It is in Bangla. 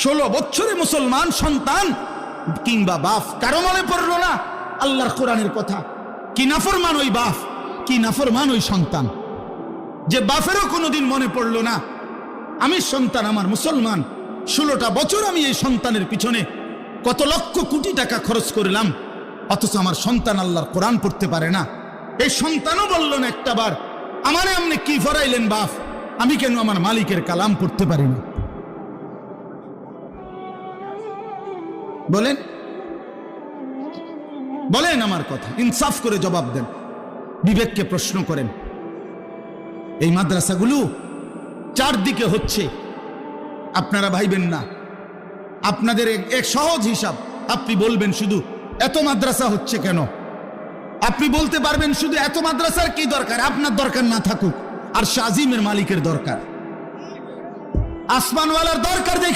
16 বছরে মুসলমান সন্তান কিংবা বাপ, কারো মনে পড়লো না আল্লাহর কোরআনের কথা? কি নাফরমান ওই বাপ, কি নাফরমান ওই সন্তান, যে বাপেরও কোনোদিন মনে পড়লো না আমি সন্তান আমার মুসলমান, 16টা বছর আমি এই সন্তানের পিছনে কত লক্ষ কোটি টাকা খরচ করলাম, অথচ আমার সন্তান আল্লাহর কোরআন পড়তে পারে না। এই সন্তানও বলল না একটাবার আমারে আপনি কি ফরাইলেন বাপ, আমি কেন আমার মালিকের কালাম পড়তে পারি না? বলেন বলেন আমার কথা, ইনসাফ করে জবাব দেন, বিবেককে প্রশ্ন করেন। এই মাদ্রাসাগুলো চারদিকে হচ্ছে, আপনারা ভাইবেন না। আপনাদের এক সহজ হিসাব, আপনি বলবেন শুধু এত মাদ্রাসা হচ্ছে কেন? আপনি বলতে পারবেন শুধু এত মাদ্রাসার কি দরকার? আপনার দরকার না থাকুক, আর শাজিমের মালিকের দরকার, আসমানওয়ালার দরকার দেখে